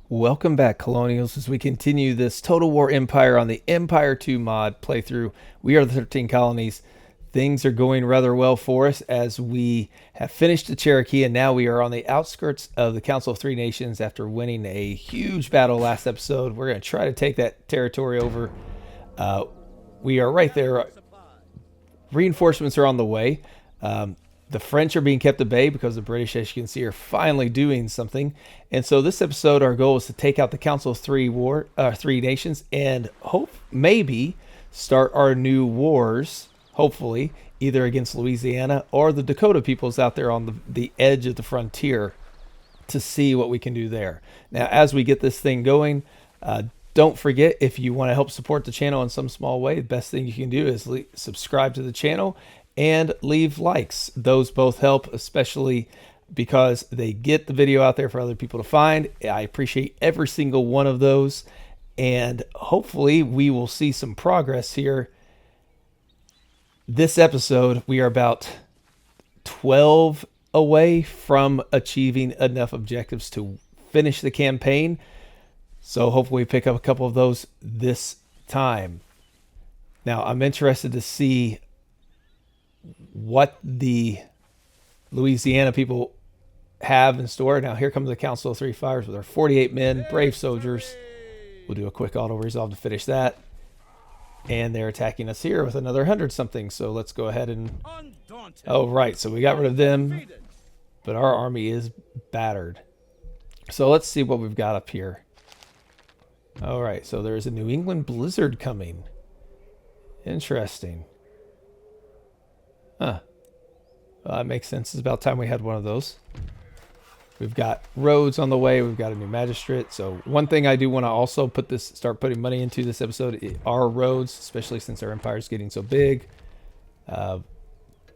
Welcome back, Colonials, as we continue this Total War Empire on the Empire 2 mod playthrough. We are the 13 Colonies. Things are going rather well for us as we have finished the Cherokee, and now we are on the outskirts of the Council of Three Nations after winning a huge battle last episode. We're going to try to take that territory over. We are right there. Reinforcements are on the way. The French are being kept at bay because the British, as you can see, are finally doing something. And so this episode, our goal is to take out the Council of Three Nations and maybe start our new wars, hopefully, either against Louisiana or the Dakota peoples out there on the edge of the frontier to see what we can do there. Now, as we get this thing going, don't forget, if you want to help support the channel in some small way, the best thing you can do is subscribe to the channel and leave likes. Those both help, especially because they get the video out there for other people to find. I appreciate every single one of those, and hopefully we will see some progress here. This episode, we are about 12 away from achieving enough objectives to finish the campaign. So hopefully we pick up a couple of those this time. Now, I'm interested to see what the Louisiana people have in store. Now, here comes the Council of Three Fires with our 48 men, brave soldiers. We'll do a quick auto-resolve to finish that. And they're attacking us here with another 100-something. So let's go ahead and... Oh, right. So we got rid of them. But our army is battered. So let's see what we've got up here. All right. So there's a New England blizzard coming. Interesting. Huh. Well, that makes sense. It's about time we had one of those. We've got roads on the way. We've got a new magistrate. So one thing I do want to also start putting money into this episode are roads, especially since our empire is getting so big.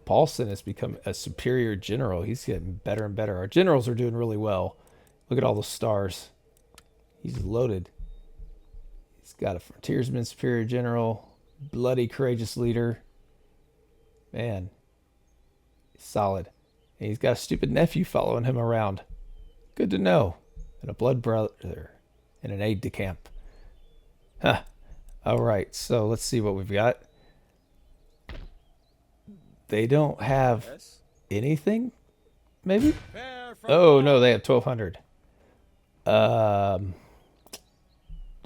Paulson has become a superior general. He's getting better and better. Our generals are doing really well. Look at all the stars. He's loaded. He's got a frontiersman, superior general, bloody courageous leader. Man, solid. And he's got a stupid nephew following him around. Good to know. And a blood brother and an aide de camp. Huh. All right, so let's see what we've got. They don't have anything, maybe? Oh, no, they have 1,200.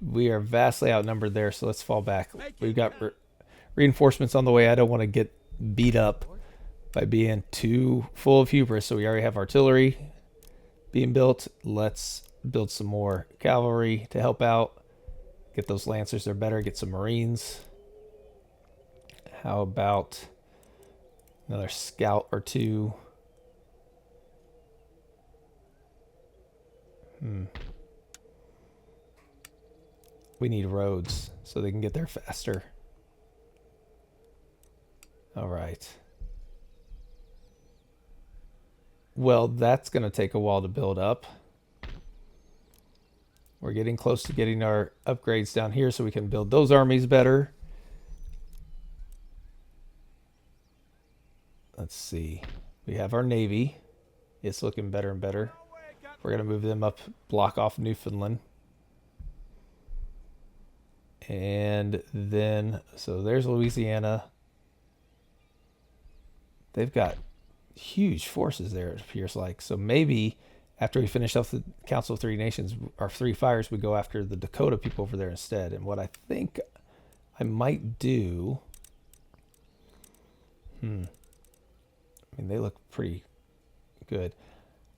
We are vastly outnumbered there, so let's fall back. We've got reinforcements on the way. I don't want to get beat up by being too full of hubris. So we already have artillery being built. Let's build some more cavalry to help out. Get those lancers, they're better. Get some marines. How about another scout or two? We need roads so they can get there faster. All right. Well, that's going to take a while to build up. We're getting close to getting our upgrades down here so we can build those armies better. Let's see. We have our navy. It's looking better and better. We're going to move them up, block off Newfoundland. And then, so there's Louisiana. They've got huge forces there, it appears like. So maybe after we finish off the Council of Three Nations, our Three Fires, we go after the Dakota people over there instead. And what I think I might do... I mean, they look pretty good.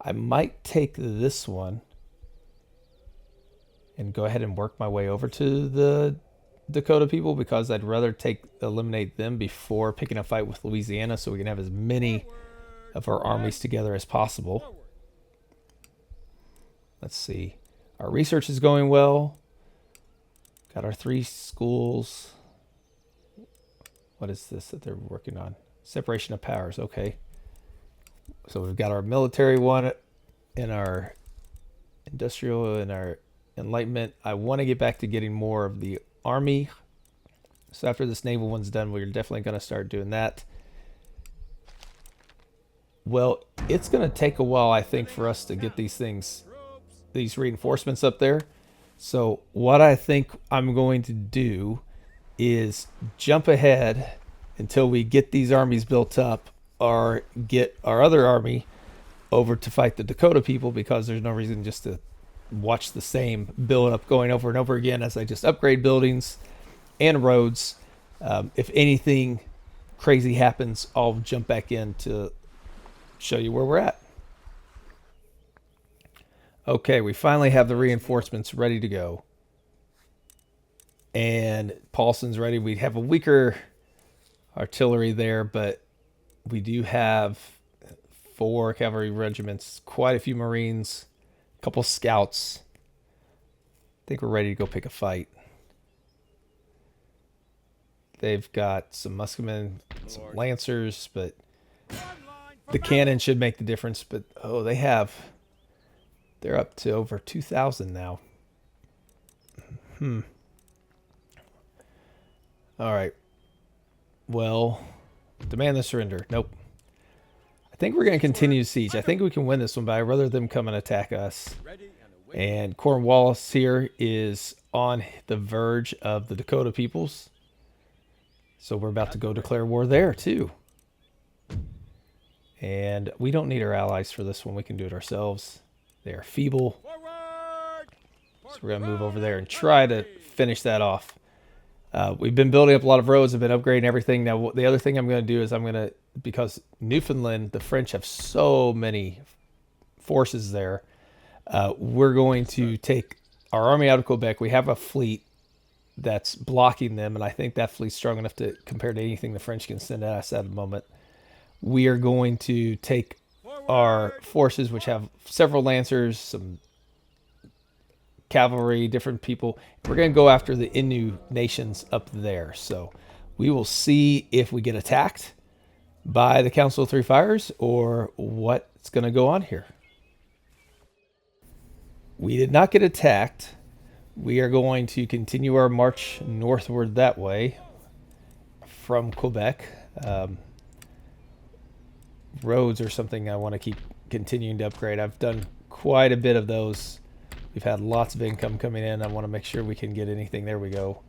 I might take this one and go ahead and work my way over to the Dakota people, because I'd rather eliminate them before picking a fight with Louisiana, so we can have as many of our armies together as possible. Let's see. Our research is going well. Got our 3 schools. What is this that they're working on? Separation of powers. Okay. So we've got our military one and our industrial and our enlightenment. I want to get back to getting more of the army. So after this naval one's done, we're definitely going to start doing that. Well, it's going to take a while, I think, for us to get these things these reinforcements up there. So what I think I'm going to do is jump ahead until we get these armies built up, or get our other army over to fight the Dakota people, because there's no reason just to watch the same build up going over and over again as I just upgrade buildings and roads. If anything crazy happens, I'll jump back in to show you where we're at. Okay, we finally have the reinforcements ready to go. And Paulson's ready. We have a weaker artillery there, but we do have 4 cavalry regiments, quite a few Marines, a couple scouts. I think we're ready to go pick a fight. They've got some musketmen, some lancers, but the cannon should make the difference. But oh, they're up to over 2,000 now. All right. Well, demand the surrender. Nope. I think we're going to continue siege. I think we can win this one, but I'd rather them come and attack us. And Cornwallis here is on the verge of the Dakota peoples. So we're about to go declare war there too. And we don't need our allies for this one. We can do it ourselves. They are feeble. So we're going to move over there and try to finish that off. We've been building up a lot of roads. I've been upgrading everything. Now, the other thing I'm going to do is because Newfoundland, the French have so many forces there, we're going to take our army out of Quebec. We have a fleet that's blocking them, and I think that fleet's strong enough to compare to anything the French can send at us at the moment. We are going to take our forces, which have several lancers, some cavalry, different people. We're going to go after the Innu nations up there. So we will see if we get attacked by the Council of Three Fires or what's going to go on here. We did not get attacked. We are going to continue our march northward that way from Quebec. Roads are something I want to keep continuing to upgrade. I've done quite a bit of those. We've had lots of income coming in. I want to make sure we can get anything. There we go.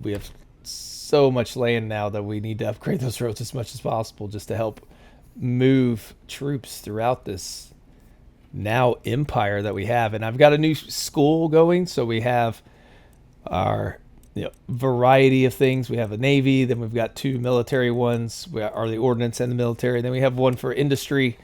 We have so much land now that we need to upgrade those roads as much as possible just to help move troops throughout this now empire that we have. And I've got a new school going, so we have our variety of things. We have a navy, then we've got 2 military ones. We are the ordnance and the military. Then we have one for industry.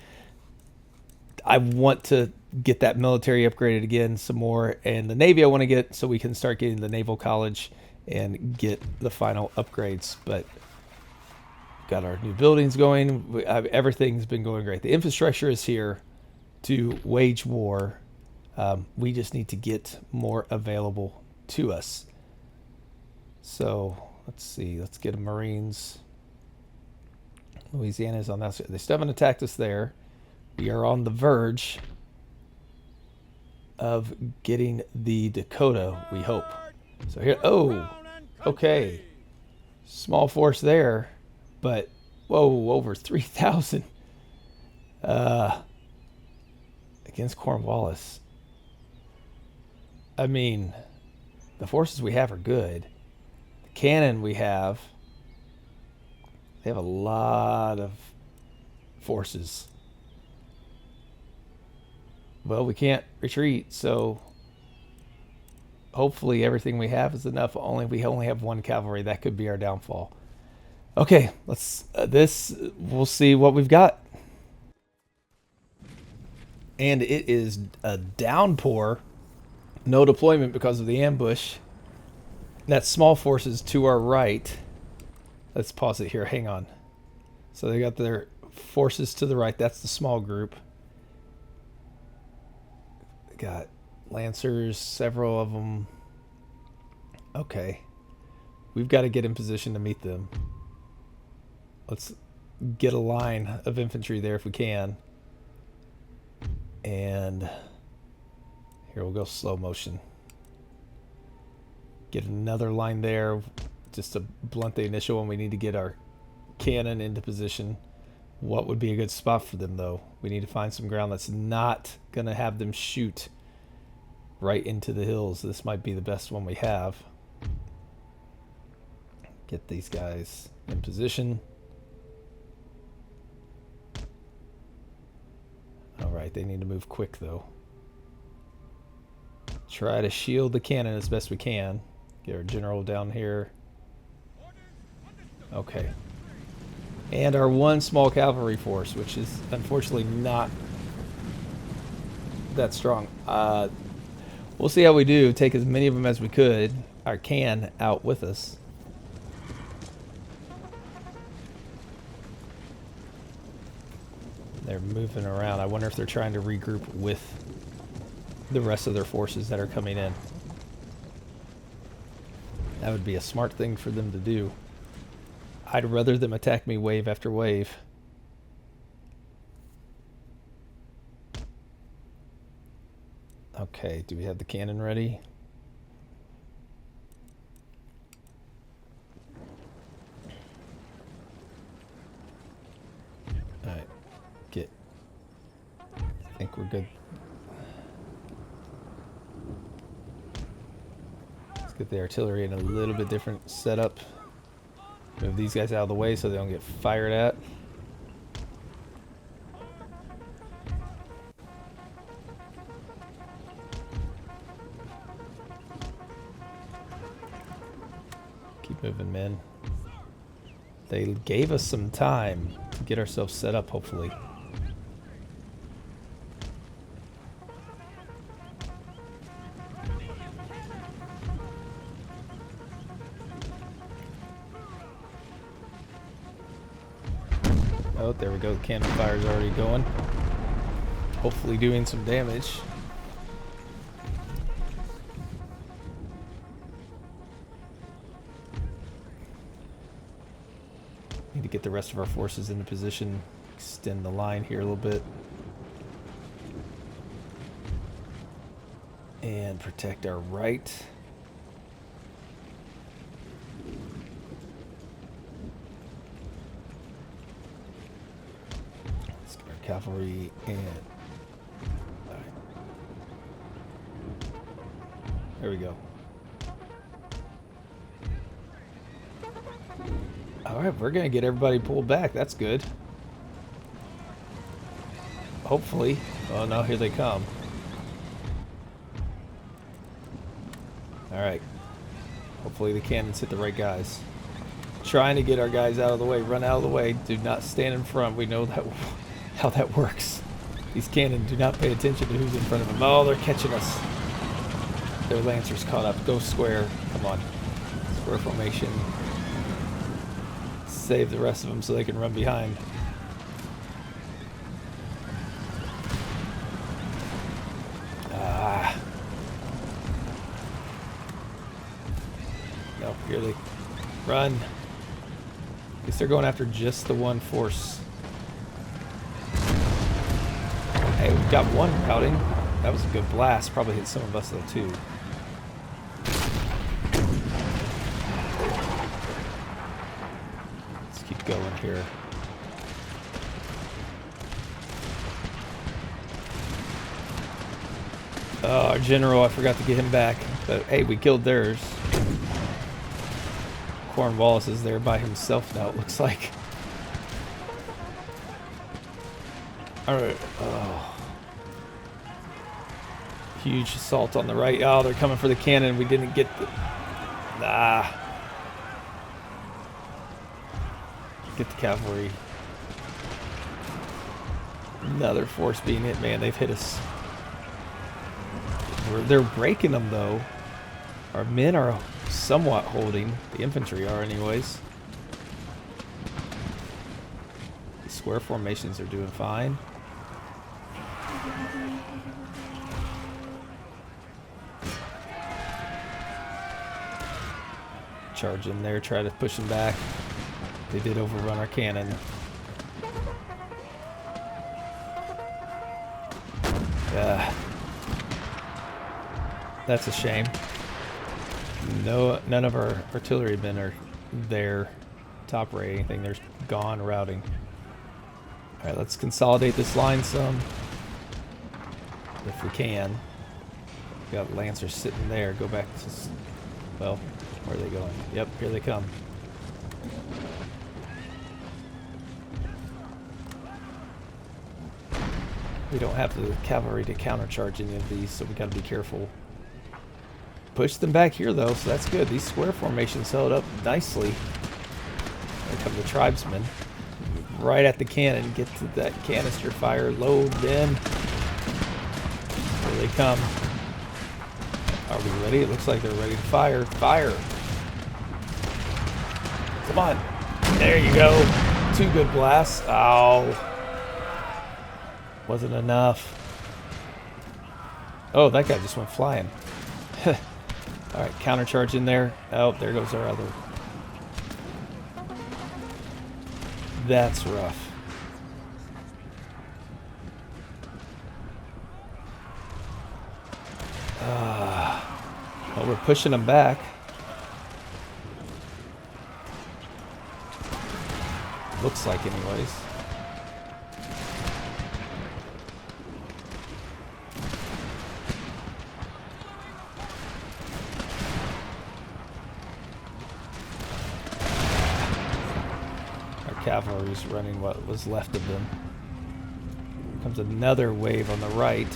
I want to get that military upgraded again some more, and the navy I want to get so we can start getting the naval college and get the final upgrades. But got our new buildings going. Everything's been going great. The infrastructure is here to wage war. We just need to get more available to us. So let's see. Let's get a Marines. Louisiana's on that side. They still haven't attacked us there. We are on the verge of getting the Dakota, we hope. So here, oh, okay. Small force there, but whoa, over 3,000 against Cornwallis. I mean, the forces we have are good. The cannon we have, they have a lot of forces. Well, we can't retreat, so hopefully everything we have is enough. We only have 1 cavalry. That could be our downfall. Okay, let's we'll see what we've got. And it is a downpour. No deployment because of the ambush. That small forces to our right. Let's pause it here. Hang on. So they got their forces to the right. That's the small group. Got lancers, several of them. Okay. We've got to get in position to meet them. Let's get a line of infantry there if we can. And here we'll go slow motion. Get another line there just to blunt the initial one. We need to get our cannon into position. What would be a good spot for them, though? We need to find some ground that's not going to have them shoot right into the hills. This might be the best one we have. Get these guys in position. All right, they need to move quick, though. Try to shield the cannon as best we can. Get our general down here. Okay. And our one small cavalry force, which is unfortunately not that strong. We'll see how we do. Take as many of them as we could, or can, out with us. They're moving around. I wonder if they're trying to regroup with the rest of their forces that are coming in. That would be a smart thing for them to do. I'd rather them attack me wave after wave. Okay, do we have the cannon ready? Alright, get. I think we're good. Let's get the artillery in a little bit different setup. Move these guys out of the way so they don't get fired at. Keep moving, men. They gave us some time to get ourselves set up, hopefully. Oh, there we go. The cannon fire's already going. Hopefully doing some damage. Need to get the rest of our forces into position. Extend the line here a little bit. And protect our right. Cavalry and all right. There we go. All right, we're gonna get everybody pulled back. That's good. Hopefully. Oh no, here they come. All right. Hopefully the cannons hit the right guys. Trying to get our guys out of the way. Run out of the way. Do not stand in front. We know that. How that works. These cannon do not pay attention to who's in front of them. Oh, they're catching us. Their lancers caught up. Go square. Come on. Square formation. Save the rest of them so they can run behind. Ah. No, here they run. Guess they're going after just the one force. Hey, we've got one routing. That was a good blast. Probably hit some of us though too. Let's keep going here. Oh, our general, I forgot to get him back. But hey, we killed theirs. Cornwallis is there by himself now, it looks like. Alright. Oh. Huge assault on the right. Oh, they're coming for the cannon. We didn't get the... Ah. Get the cavalry. Another force being hit. Man, they've hit us. They're breaking them, though. Our men are somewhat holding. The infantry are, anyways. The square formations are doing fine. Charge in there, try to push them back. They did overrun our cannon. That's a shame. No, none of our artillery men are there top rate anything. They're gone routing. Alright, let's consolidate this line some. If we can. We got Lancers sitting there. Go back to... Well, where are they going? Yep, here they come. We don't have the cavalry to countercharge any of these, so we got to be careful. Push them back here, though, so that's good. These square formations held up nicely. Here come the tribesmen. Right at the cannon. Get to that canister fire. Load them. Here they come. Are we ready? It looks like they're ready to fire. Fire! Come on. There you go. 2 good blasts. Oh. Wasn't enough. Oh, that guy just went flying. Alright, countercharge in there. Oh, there goes our other. That's rough. Well, we're pushing them back. Looks like, anyways. Cavalry's running what was left of them. Here comes another wave on the right.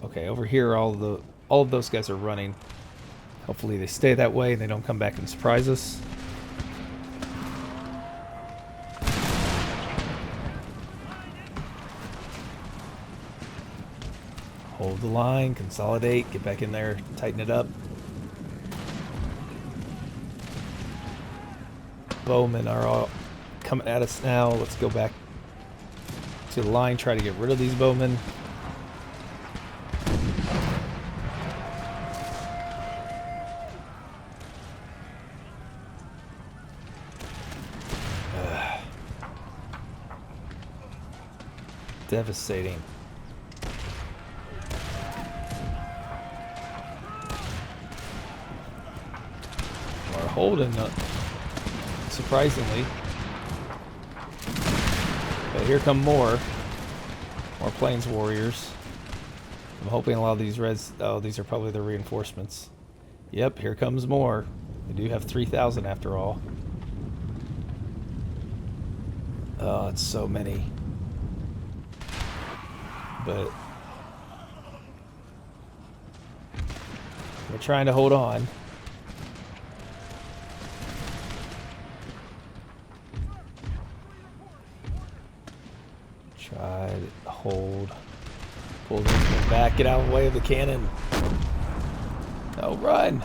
Okay, over here all of those guys are running. Hopefully they stay that way and they don't come back and surprise us. Hold the line, consolidate, get back in there, tighten it up. Bowmen are all coming at us now. Let's go back to the line, try to get rid of these bowmen. Devastating. We're holding up, surprisingly. But here come more Plains Warriors. I'm hoping a lot of these reds... Oh, these are probably the reinforcements. Yep, here comes more. We do have 3,000 after all. Oh, it's so many. But we're trying to hold on. Try to hold. Pull this one back. Get out of the way of the cannon. No, run.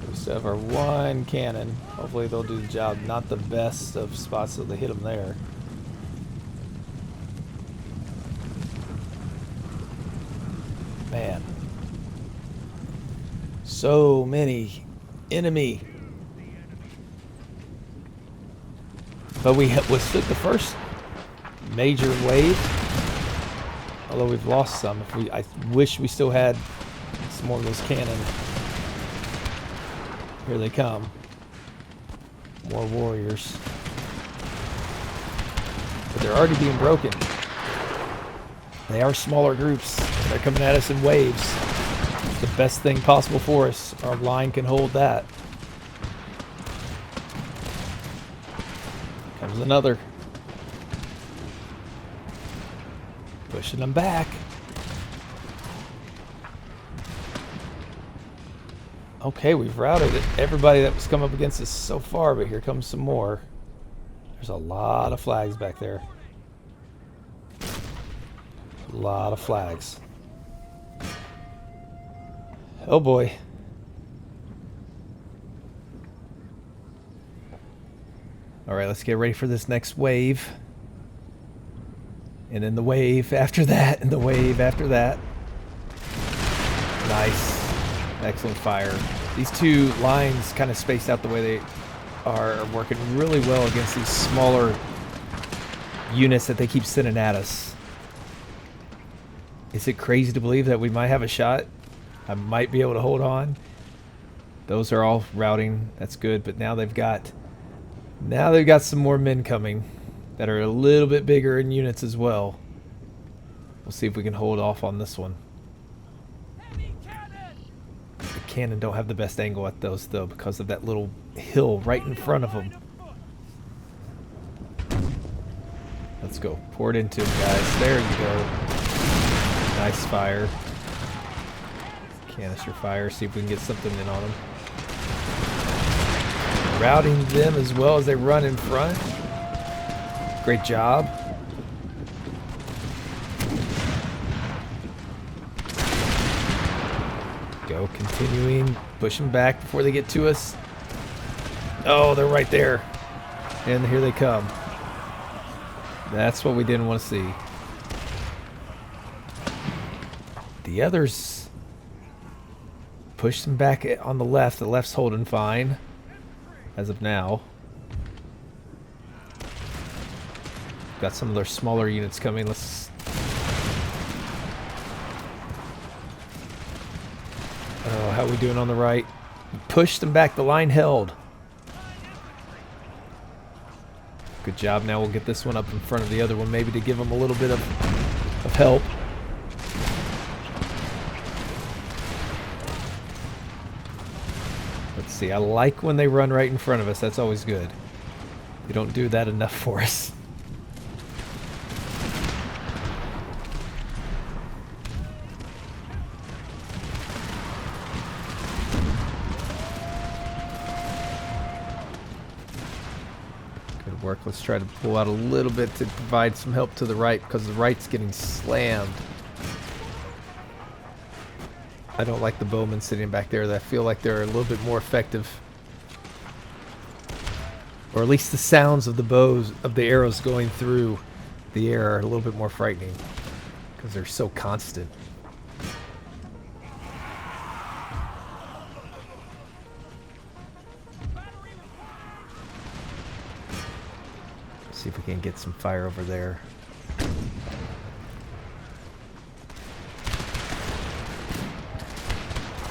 We still have our one cannon. Hopefully they'll do the job. Not the best of spots, so they hit them there. Man. So many enemy. But we withstood the first major wave. Although we've lost some. I wish we still had some more of those cannon. Here they come. More warriors. But they're already being broken. They are smaller groups. They're coming at us in waves. It's the best thing possible for us. Our line can hold that. Comes another. Pushing them back. Okay, we've routed everybody that was come up against us so far, but here comes some more. There's a lot of flags back there. A lot of flags. Oh boy. Alright, let's get ready for this next wave. And then the wave after that, and the wave after that. Nice. Excellent fire. These two lines kind of spaced out the way they are working really well against these smaller units that they keep sending at us. Is it crazy to believe that we might have a shot? I might be able to hold on. Those are all routing. That's good. But now they've got some more men coming that are a little bit bigger in units as well. We'll see if we can hold off on this one. The cannon don't have the best angle at those though because of that little hill right in front of them. Let's go. Pour it into them, guys. There you go. Nice fire. Canister fire. See if we can get something in on them. Routing them as well as they run in front. Great job. Go. Continuing. Push them back before they get to us. Oh, they're right there. And here they come. That's what we didn't want to see. The others push them back on the left. The left's holding fine as of now. Got some of their smaller units coming. Let's... Oh, how are we doing on the right? Push them back. The line held. Good job. Now we'll get this one up in front of the other one, maybe to give them a little bit of help. Let's see. I like when they run right in front of us. That's always good. They don't do that enough for us. Work. Let's try to pull out a little bit to provide some help to the right because the right's getting slammed. I don't like the bowmen sitting back there. I feel like they're a little bit more effective, or at least the sounds of the bows of the arrows going through the air are a little bit more frightening because they're so constant. See if we can get some fire over there.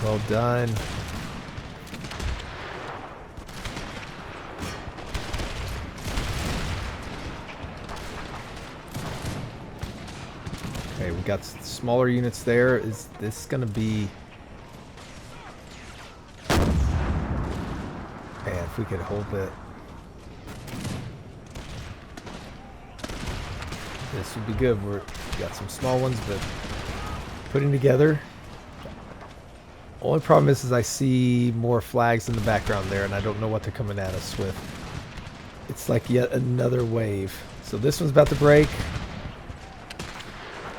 Well done. Okay, we got smaller units there. Is this going to be... Man, if we could hold it. This would be good. We got some small ones, but putting together. Only problem is I see more flags in the background there, and I don't know what they're coming at us with. It's like yet another wave. So this one's about to break,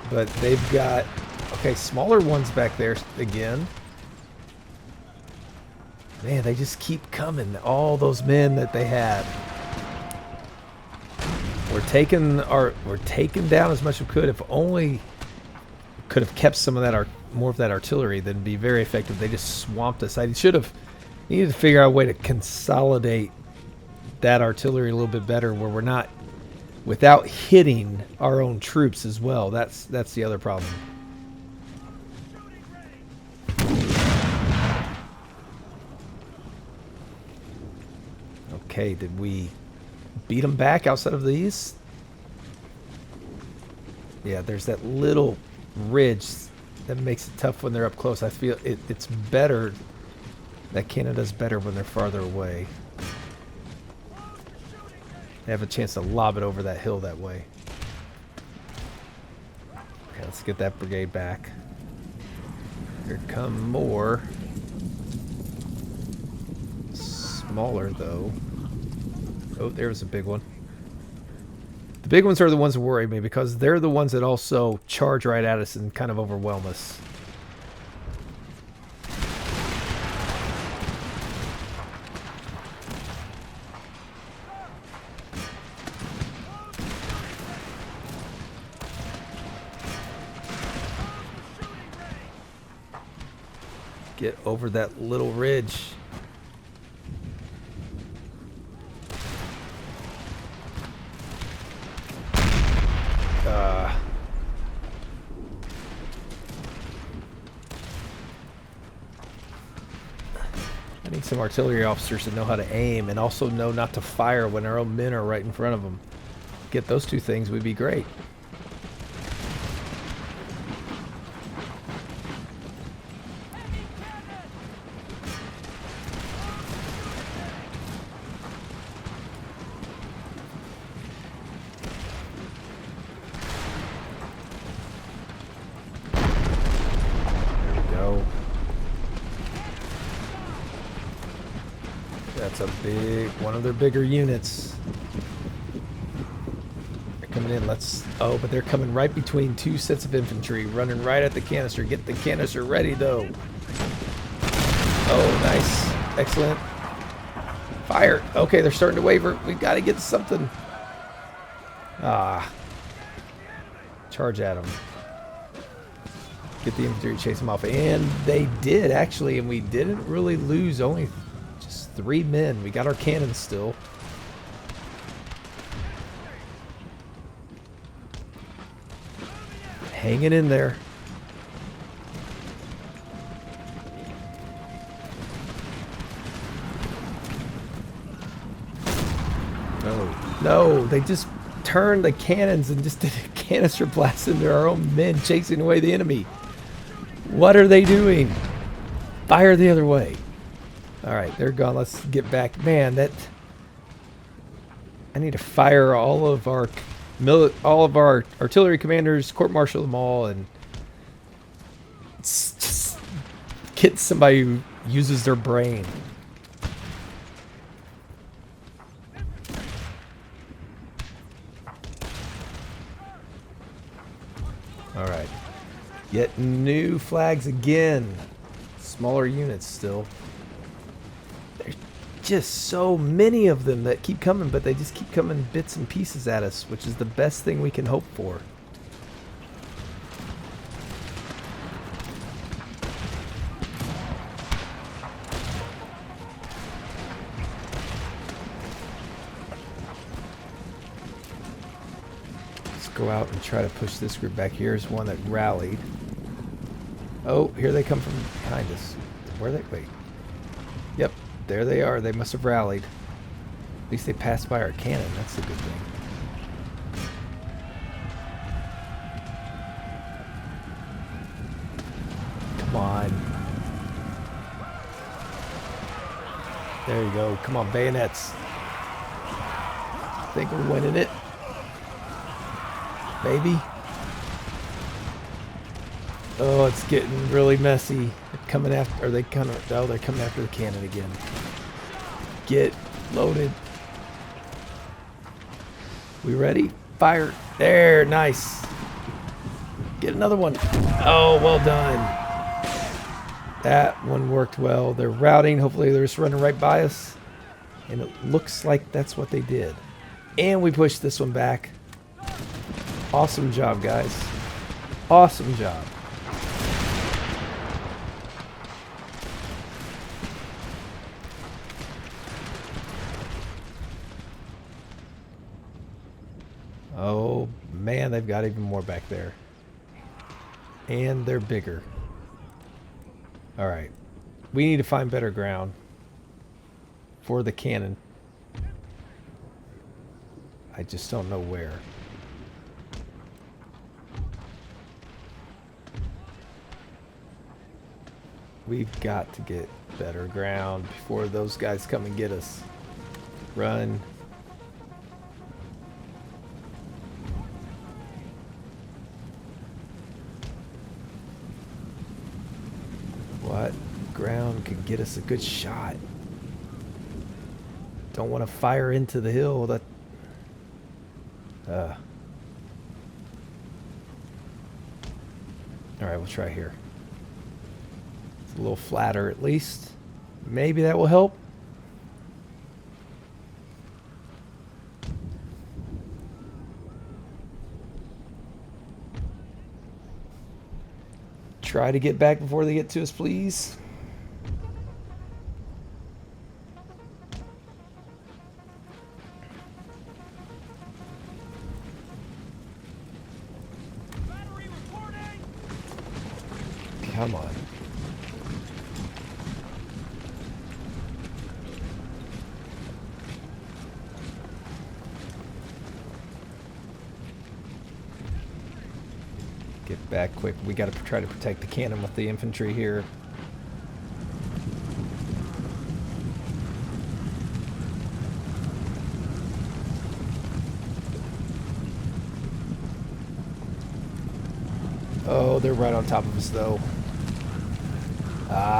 but they've got smaller ones back there again. Man, they just keep coming. All those men that they had. We're taking down as much as we could. If only could have kept some of that more of that artillery, then it'd be very effective. They just swamped us. I should have needed to figure out a way to consolidate that artillery a little bit better, where we're not without hitting our own troops as well. That's the other problem. Okay, did we beat them back outside of these? Yeah, there's that little ridge that makes it tough when they're up close. I feel it's better. That Canada's better when they're farther away. They have a chance to lob it over that hill that way. Okay, let's get that brigade back. Here come more. Smaller though. Oh, there's a big one. The big ones are the ones that worry me because they're the ones that also charge right at us and kind of overwhelm us. Get over that little ridge. I need some artillery officers to know how to aim and also know not to fire when our own men are right in front of them. Get those two things would be great. That's a big, one of their bigger units. They're coming in, oh, but they're coming right between two sets of infantry, running right at the canister. Get the canister ready, though. Oh, nice. Excellent. Fire. Okay, they're starting to waver. We've got to get something. Ah. Charge at them. Get the infantry, chase them off. And they did, actually, and we didn't really lose, only 3 men. We got our cannons still. Hanging in there. No, they just turned the cannons and just did a canister blast into our own men, chasing away the enemy. What are they doing? Fire the other way. All right, they're gone. Let's get back. Man, I need to fire all of our artillery commanders, court-martial them all, and just get somebody who uses their brain. All right. Yet new flags again. Smaller units still. There's just so many of them that keep coming, but they just keep coming bits and pieces at us, which is the best thing we can hope for. Let's go out and try to push this group back. Here's one that rallied. Oh, here they come from behind us. Where are they? Wait. Yep. There they are. They must have rallied. At least they passed by our cannon. That's a good thing. Come on. There you go. Come on, bayonets. I think we're winning it. Maybe. Oh, it's getting really messy. They're coming after, they're coming after the cannon again. Get loaded. We ready? Fire. There, nice. Get another one. Oh, well done. That one worked well. They're routing. Hopefully they're just running right by us. And it looks like that's what they did. And we pushed this one back. Awesome job, guys. Awesome job. Oh, man, they've got even more back there. And they're bigger. All right. We need to find better ground for the cannon. I just don't know where. We've got to get better ground before those guys come and get us. Run. What ground could get us a good shot? Don't want to fire into the hill. That. All right, we'll try here. It's a little flatter at least. Maybe that will help. Try to get back before they get to us, please. Come on. Get back quick. We got to try to protect the cannon with the infantry here. Oh, they're right on top of us, though.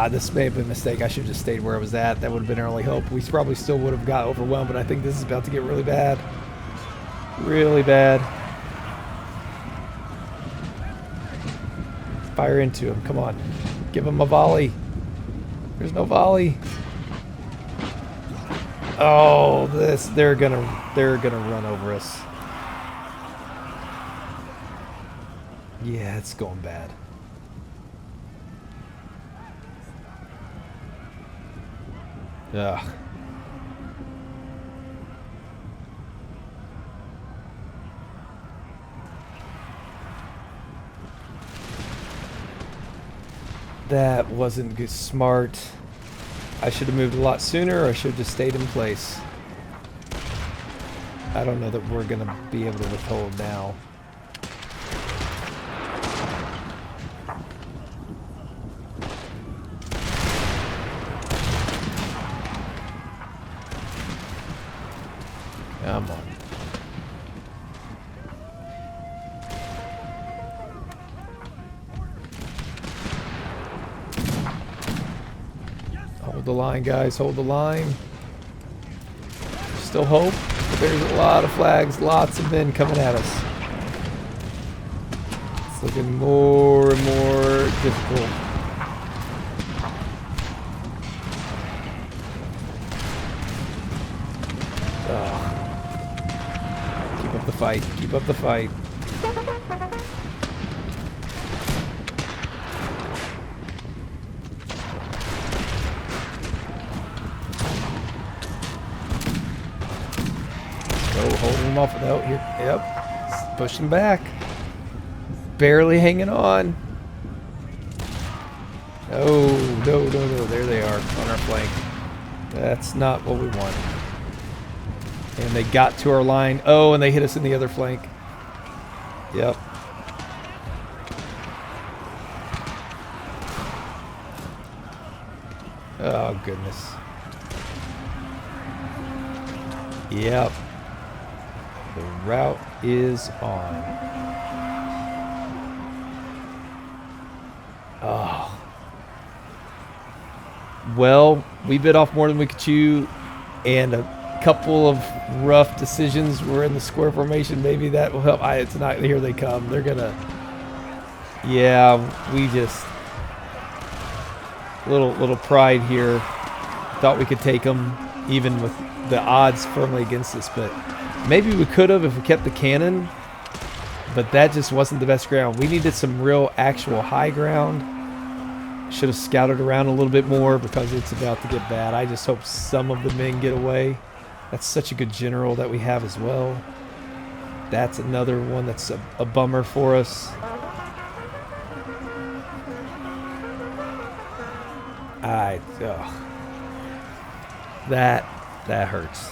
This may have been a mistake. I should have just stayed where I was at. That would have been our only hope. We probably still would have got overwhelmed, but I think this is about to get really bad. Really bad. Fire into him. Come on. Give him a volley. There's no volley. Oh, they're gonna run over us. Yeah, it's going bad. Ugh. That wasn't good. Smart. I should have moved a lot sooner, or I should have just stayed in place. I don't know that we're going to be able to withhold now. Come on. Hold the line, guys. Hold the line. Still hope, but there's a lot of flags, lots of men coming at us. It's looking more and more difficult. Keep up the fight. Keep up the fight. Holding him off. No, here. Yep. Push him back. Barely hanging on. Oh, no. There they are on our flank. That's not what we want. And they got to our line. Oh, and they hit us in the other flank. Yep. Oh, goodness. Yep. The route is on. Oh. Well, we bit off more than we could chew, and a couple of rough decisions were in the square formation. Maybe that will help. It's not. Here they come. They're gonna. Yeah, we just little pride here. Thought we could take them, even with the odds firmly against us, but maybe we could have if we kept the cannon, but that just wasn't the best ground. We needed some real actual high ground. Should have scouted around a little bit more because it's about to get bad. I just hope some of the men get away. That's such a good general that we have as well. That's another one that's a bummer for us. That hurts.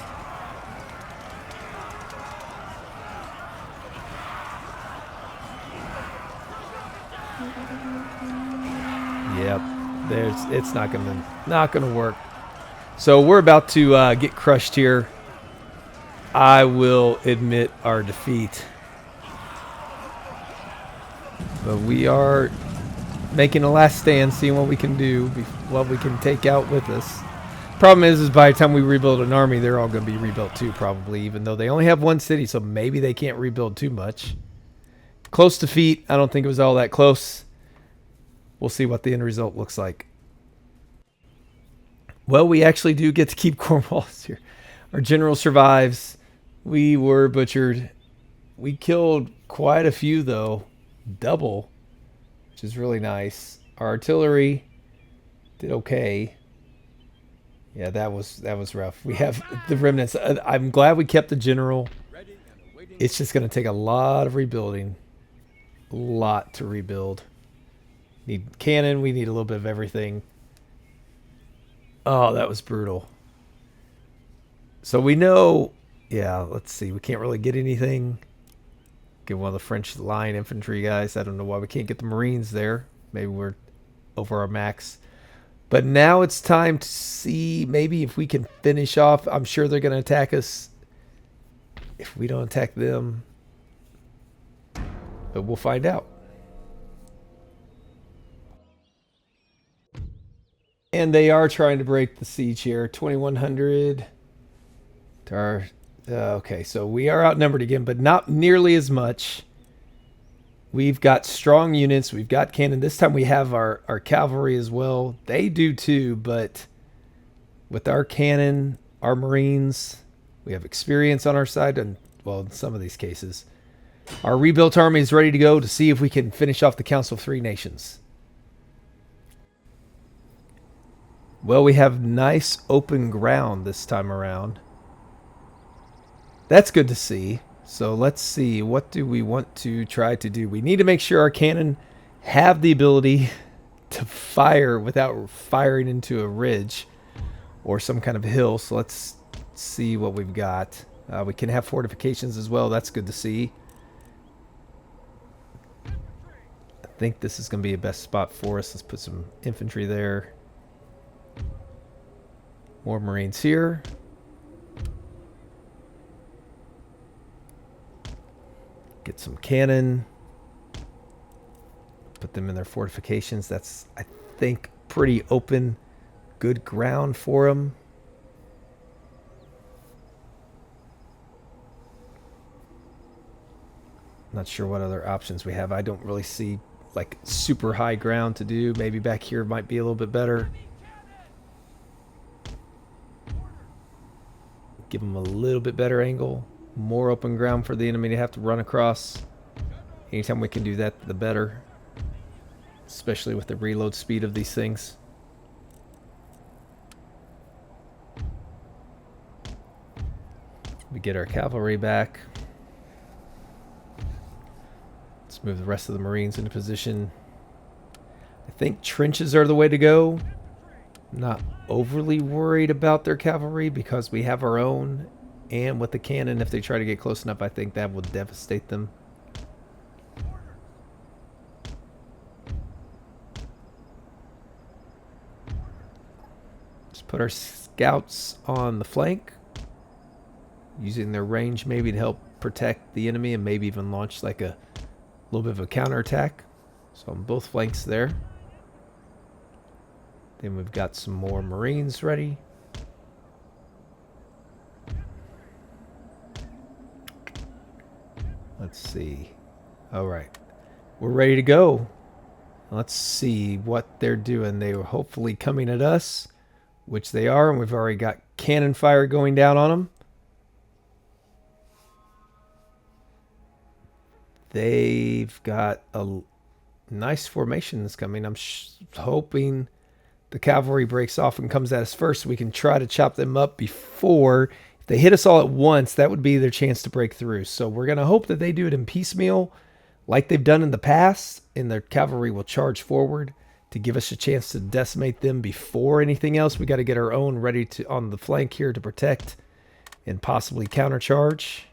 Yep, it's not gonna work. So we're about to get crushed here. I will admit our defeat, but we are making a last stand, seeing what we can do, what we can take out with us. Problem is by the time we rebuild an army, they're all going to be rebuilt too, probably, even though they only have one city, so maybe they can't rebuild too much. Close defeat. I don't think it was all that close. We'll see what the end result looks like. Well, we actually do get to keep Cornwallis here. Our general survives. We were butchered. We killed quite a few, though. Double, which is really nice. Our artillery did okay. Yeah, that was rough. We have the remnants. I'm glad we kept the general. It's just going to take a lot of rebuilding. A lot to rebuild. Need cannon. We need a little bit of everything. Oh, that was brutal. So we know... Yeah, let's see. We can't really get anything. Get one of the French line infantry guys. I don't know why we can't get the Marines there. Maybe we're over our max. But now it's time to see maybe if we can finish off. I'm sure they're going to attack us if we don't attack them. But we'll find out. And they are trying to break the siege here. 2,100 to our... okay, so we are outnumbered again, but not nearly as much. We've got strong units. We've got cannon. This time we have our cavalry as well. They do too, but with our cannon, our Marines, we have experience on our side, and well, in some of these cases. Our rebuilt army is ready to go to see if we can finish off the Council of Three Nations. Well, we have nice open ground this time around. That's good to see. So let's see, what do we want to try to do? We need to make sure our cannon have the ability to fire without firing into a ridge or some kind of hill. So let's see what we've got. We can have fortifications as well. That's good to see. I think this is going to be a best spot for us. Let's put some infantry there. More Marines here. Get some cannon. Put them in their fortifications. That's, I think, pretty open, good ground for them. Not sure what other options we have. I don't really see like super high ground to do. Maybe back here might be a little bit better. Give them a little bit better angle. More open ground for the enemy to have to run across. Anytime we can do that, the better. Especially with the reload speed of these things. We get our cavalry back. Let's move the rest of the Marines into position. I think trenches are the way to go. I'm not overly worried about their cavalry because we have our own. And with the cannon, if they try to get close enough, I think that will devastate them. Let's put our scouts on the flank. Using their range maybe to help protect the enemy and maybe even launch like a little bit of a counterattack. So on both flanks there. Then we've got some more Marines ready. Let's see. All right. We're ready to go. Let's see what they're doing. They were hopefully coming at us, which they are, and we've already got cannon fire going down on them. They've got a nice formation that's coming. I'm hoping the cavalry breaks off and comes at us first so we can try to chop them up before. If they hit us all at once, that would be their chance to break through. So we're going to hope that they do it in piecemeal like they've done in the past, and their cavalry will charge forward to give us a chance to decimate them before anything else. We got to get our own ready to on the flank here to protect and possibly countercharge.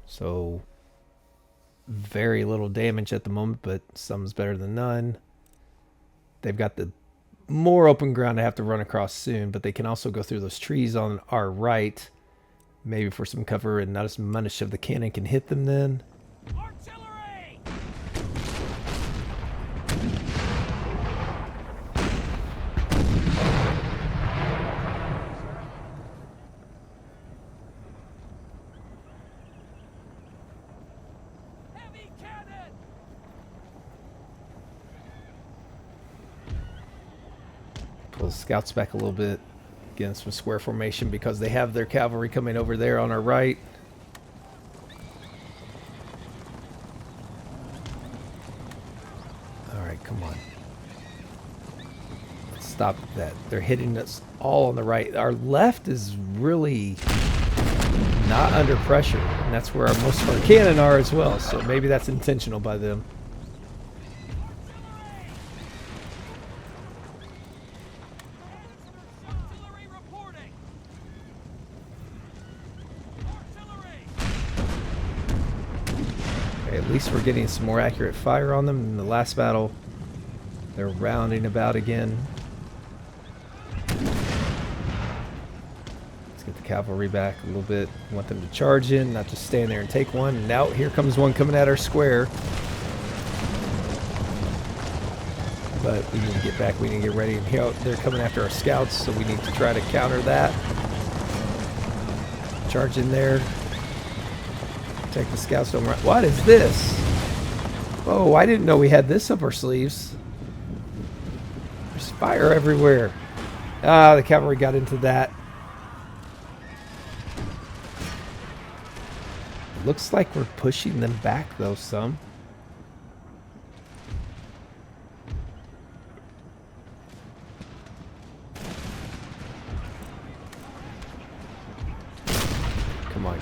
So very little damage at the moment, but some's better than none. They've got the more open ground to have to run across soon, but they can also go through those trees on our right, maybe for some cover, and not as much of the cannon can hit them then. Artillery! Heavy cannon! Pull the scouts back a little bit. Getting some square formation because they have their cavalry coming over there on our right. All right, come on. Stop that. They're hitting us all on the right. Our left is really not under pressure, and that's where most of our cannon are as well, so maybe that's intentional by them. at least we're getting some more accurate fire on them. In the last battle, they're rounding about again. Let's get the cavalry back a little bit. I want them to charge in, not just stand there and take one. And now here comes one coming at our square. But we need to get back, we need to get ready. And here they're coming after our scouts, so we need to try to counter that. Charge in there. Protect the scouts, don't run. What is this? Oh, I didn't know we had this up our sleeves. There's fire everywhere. Ah, the cavalry got into that. Looks like we're pushing them back though some. Come on.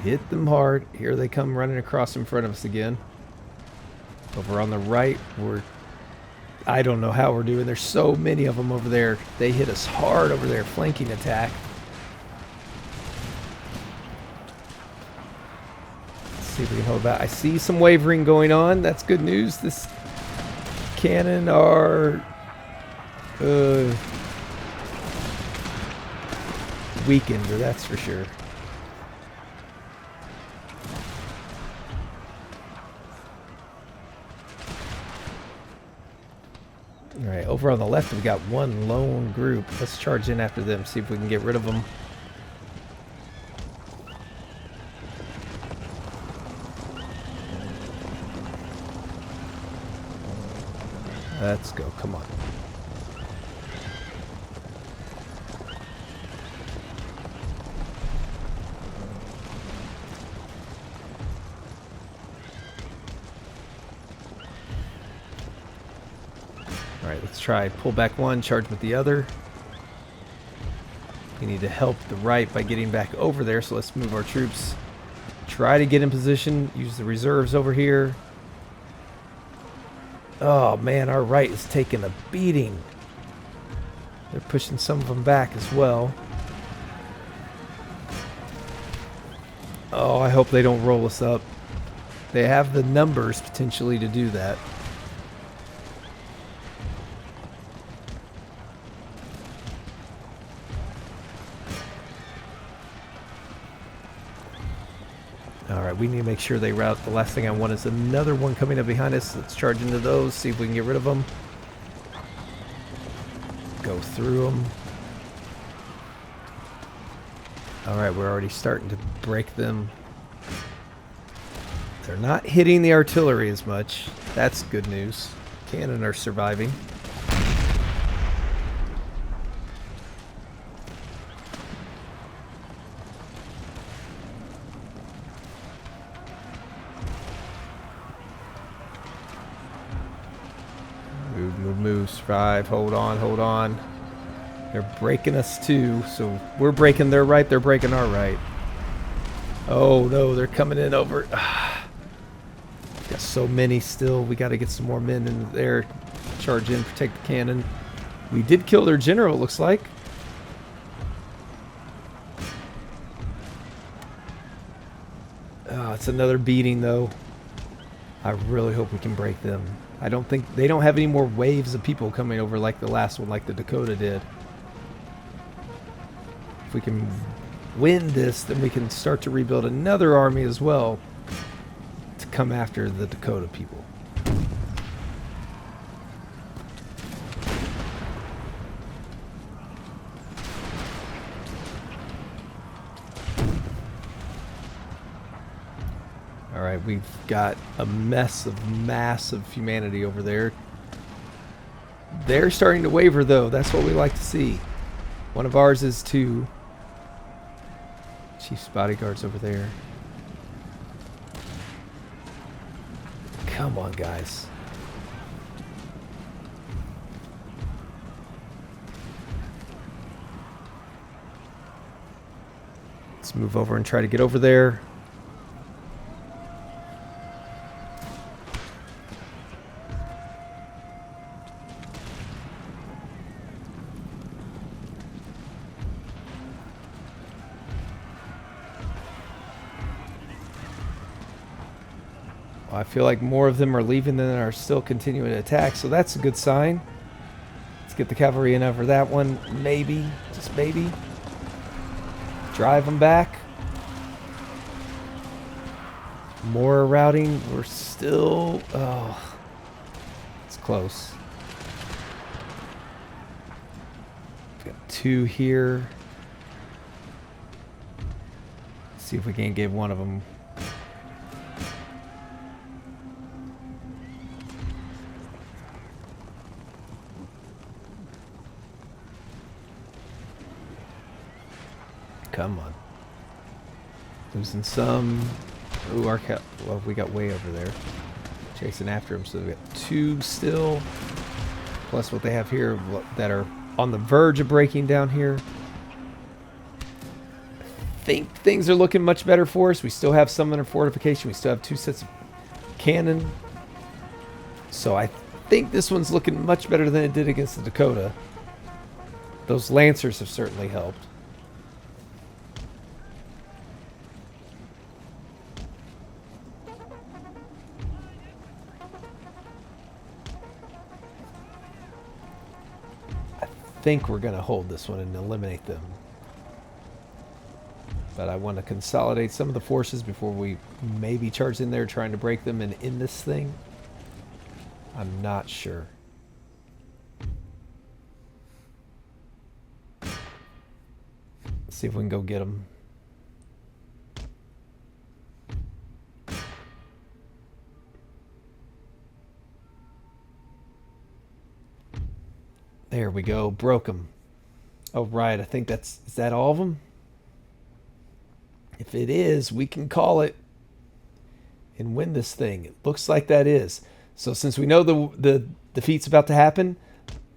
Hit them hard. Here they come running across in front of us again. Over on the right, I don't know how we're doing. There's so many of them over there. They hit us hard over there, flanking attack. Let's see if we can hold back. I see some wavering going on. That's good news. This cannon are weakened, that's for sure. Alright, over on the left we got one lone group. Let's charge in after them, see if we can get rid of them. Let's go, come on. Alright, let's try pull back one, charge with the other. We need to help the right by getting back over there, so let's move our troops. Try to get in position, use the reserves over here. Oh man, our right is taking a beating. They're pushing some of them back as well. Oh, I hope they don't roll us up. They have the numbers potentially to do that. Alright, we need to make sure they rout. The last thing I want is another one coming up behind us. Let's charge into those, see if we can get rid of them. Go through them. Alright, we're already starting to break them. They're not hitting the artillery as much. That's good news. Cannon are surviving. Move, survive, hold on. They're breaking us too, so we're breaking their right, they're breaking our right. Oh no, they're coming in over. Got so many still, we got to get some more men in there. Charge in, protect the cannon. We did kill their general, it looks like. Oh, it's another beating though. I really hope we can break them. I don't think they don't have any more waves of people coming over like the last one, like the Dakota did. If we can win this, then we can start to rebuild another army as well to come after the Dakota people. Alright, we've got a mess of massive humanity over there. They're starting to waver though, that's what we like to see. One of ours is two. Chief's bodyguards over there. Come on, guys. Let's move over and try to get over there. I feel like more of them are leaving than are still continuing to attack, so that's a good sign. Let's get the cavalry in over that one. Maybe, just maybe. Drive them back. More routing. We're still... Oh, it's close. We've got 2 here. Let's see if we can't get one of them. Come on. Losing some. Ooh, our cat. Well, we got way over there. Chasing after him. So we got 2 still. Plus what they have here that are on the verge of breaking down here. I think things are looking much better for us. We still have some under fortification. We still have 2 sets of cannon. So I think this one's looking much better than it did against the Dakota. Those Lancers have certainly helped. I think we're going to hold this one and eliminate them. But I want to consolidate some of the forces before we maybe charge in there trying to break them and end this thing. I'm not sure. Let's see if we can go get them. There we go. Broke them. Oh, right. I think is that all of them? If it is, we can call it and win this thing. It looks like that is. So since we know the defeat's about to happen,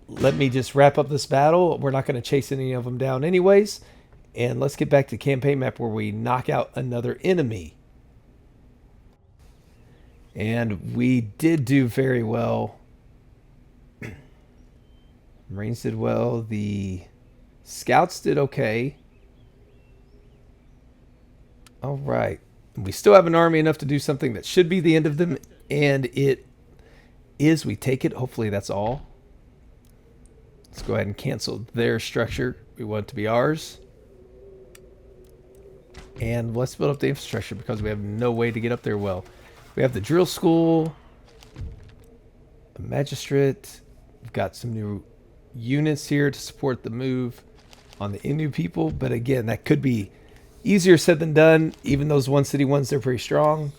let me just wrap up this battle. We're not going to chase any of them down anyways. And let's get back to the campaign map where we knock out another enemy. And we did do very well. Marines did well. The scouts did okay. All right. We still have an army enough to do something that should be the end of them. And it is. We take it. Hopefully that's all. Let's go ahead and cancel their structure. We want it to be ours. And let's build up the infrastructure because we have no way to get up there well. We have the drill school. The magistrate. We've got some new units here to support the move on the Innu people, but again, that could be easier said than done. Even those one city ones, they're pretty strong.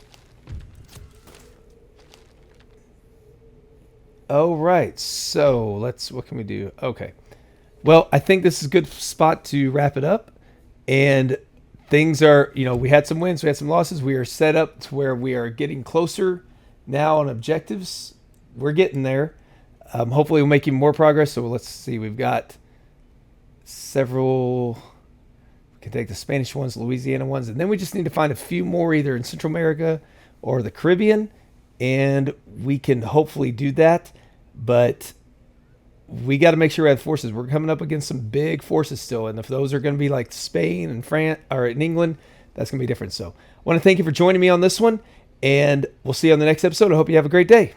Oh, right. So what can we do? Okay. Well, I think this is a good spot to wrap it up. And things are, we had some wins, we had some losses. We are set up to where we are getting closer now on objectives. We're getting there. Hopefully we're making more progress. So let's see. We've got several. We can take the Spanish ones, Louisiana ones, and then we just need to find a few more either in Central America or the Caribbean, and we can hopefully do that. But we got to make sure we have forces. We're coming up against some big forces still, and if those are going to be like Spain and France or in England, that's going to be different. So I want to thank you for joining me on this one, and we'll see you on the next episode. I hope you have a great day.